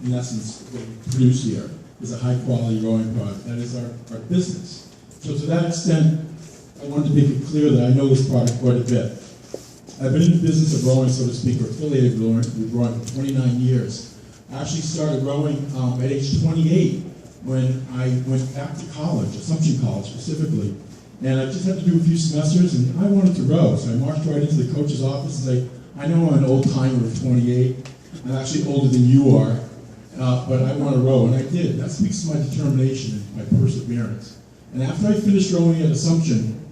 in essence, what we produce here is a high-quality rowing product. That is our business. So to that extent, I wanted to make it clear that I know this product quite a bit. I've been in the business of rowing, so to speak, or affiliated with rowing for 29 years. I actually started rowing at age 28 when I went back to college, Assumption College specifically. And I just had to do a few semesters, and I wanted to row. So I marched right into the coach's office and said, I know I'm an old timer of 28. I'm actually older than you are, but I want to row, and I did. That speaks to my determination and my perseverance. And after I finished rowing at Assumption,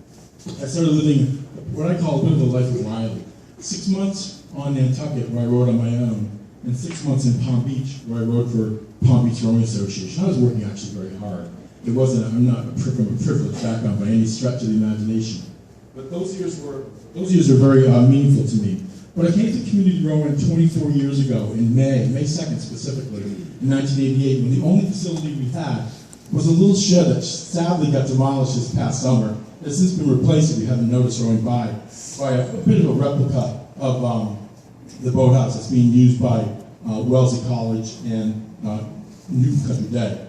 I started living what I call a bit of the life of Riley. 6 months on Nantucket, where I rowed on my own, and 6 months in Palm Beach, where I rowed for Palm Beach Rowing Association. I was working actually very hard. It wasn't, I'm not from a privileged background by any stretch of the imagination. But those years were very meaningful to me. But I came to community rowing 24 years ago in May 2nd specifically, in 1988, when the only facility we had was a little shed that sadly got demolished this past summer. It's since been replaced, if you haven't noticed rowing by a bit of a replica of the boathouse that's being used by Wellesley College and New Country Day.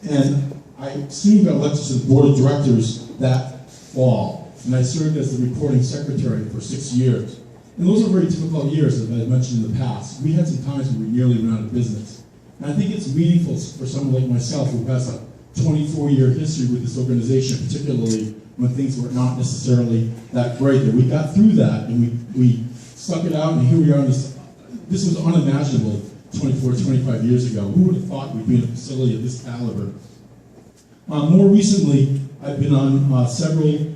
And I soon got elected to the board of directors that fall, and I served as the recording secretary for 6 years. And those are very difficult years, as I mentioned in the past. We had some times when we nearly went out of business. And I think it's meaningful for someone like myself who has a 24-year history with this organization, particularly when things were not necessarily that great, that we got through that and we stuck it out, and here we are. This was unimaginable 24, 25 years ago. Who would have thought we'd be in a facility of this caliber? More recently, I've been on several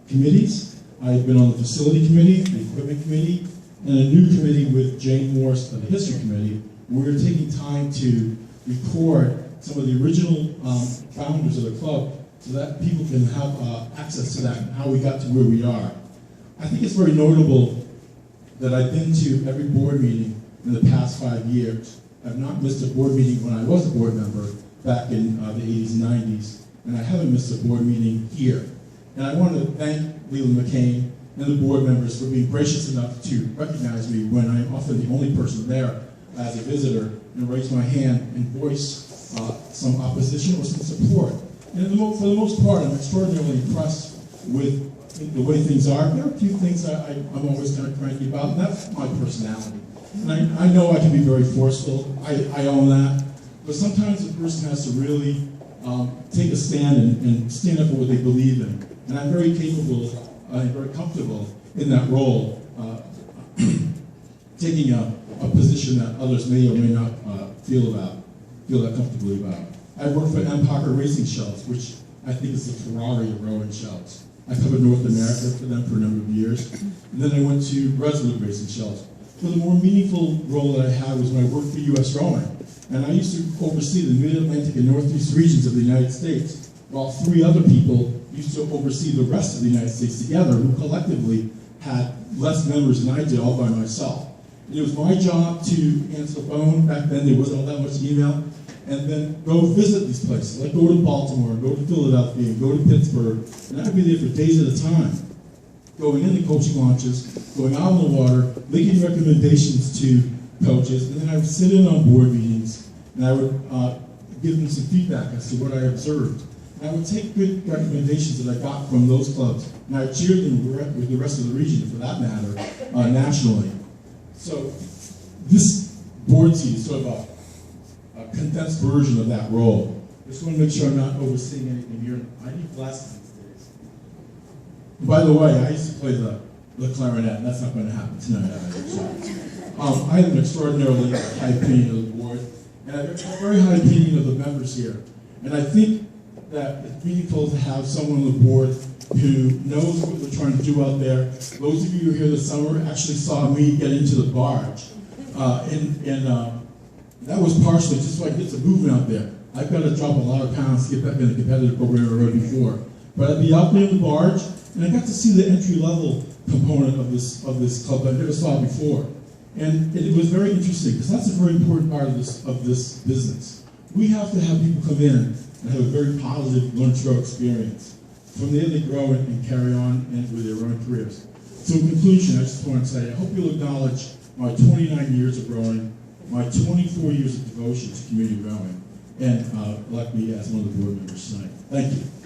committees. I've been on the facility committee, the equipment committee, and a new committee with Jane Morse of the history committee. We're taking time to record some of the original founders of the club so that people can have access to that and how we got to where we are. I think it's very notable that I've been to every board meeting in the past 5 years. I've not missed a board meeting when I was a board member back in the 80s and 90s, and I haven't missed a board meeting here. And I want to thank Leland McCain and the board members for being gracious enough to recognize me when I'm often the only person there as a visitor and raise my hand and voice some opposition or some support. And for the most part, I'm extraordinarily impressed with the way things are. There are a few things that I'm always kind of cranky about, and that's my personality. And I know I can be very forceful. I own that. But sometimes a person has to really take a stand and stand up for what they believe in. And I'm very capable and very comfortable in that role, taking a position that others may or may not feel that comfortably about. I worked for Empire Racing Shells, which I think is the Ferrari of rowing shells. I covered North America for them for a number of years. And then I went to Resolute Racing Shells. So the more meaningful role that I had was when I worked for U.S. Rowing. And I used to oversee the Mid-Atlantic and Northeast regions of the United States, while 3 other people used to oversee the rest of the United States together, who collectively had less members than I did all by myself. And it was my job to answer the phone. Back then there wasn't all that much email. And then go visit these places, like go to Baltimore, go to Philadelphia, go to Pittsburgh, and I'd be there for days at a time, going into coaching launches, going out on the water, making recommendations to coaches, and then I would sit in on board meetings, and I would give them some feedback as to what I observed. And I would take good recommendations that I got from those clubs, and I would share them with the rest of the region, for that matter, nationally. So this board seat is sort of a condensed version of that role. Just want to make sure I'm not overseeing anything here. I need glasses these days. By the way, I used to play the clarinet, and that's not going to happen tonight either. So, I have an extraordinarily high opinion of the board, and I have a very high opinion of the members here. And I think that it's meaningful to have someone on the board who knows what we're trying to do out there. Those of you who were here this summer actually saw me get into the barge. That was partially just so I get some movement out there. I've got to drop a lot of pounds to get back in the competitive program I rode before. But I'd be out there in the barge, and I got to see the entry-level component of this club that I never saw before. And it was very interesting, because that's a very important part of this business. We have to have people come in and have a very positive learn-to-row experience. From there, they grow and carry on with their own careers. So in conclusion, I just want to say, I hope you'll acknowledge my 29 years of rowing, my 24 years of devotion to community rowing and elect me as one of the board members tonight. Thank you.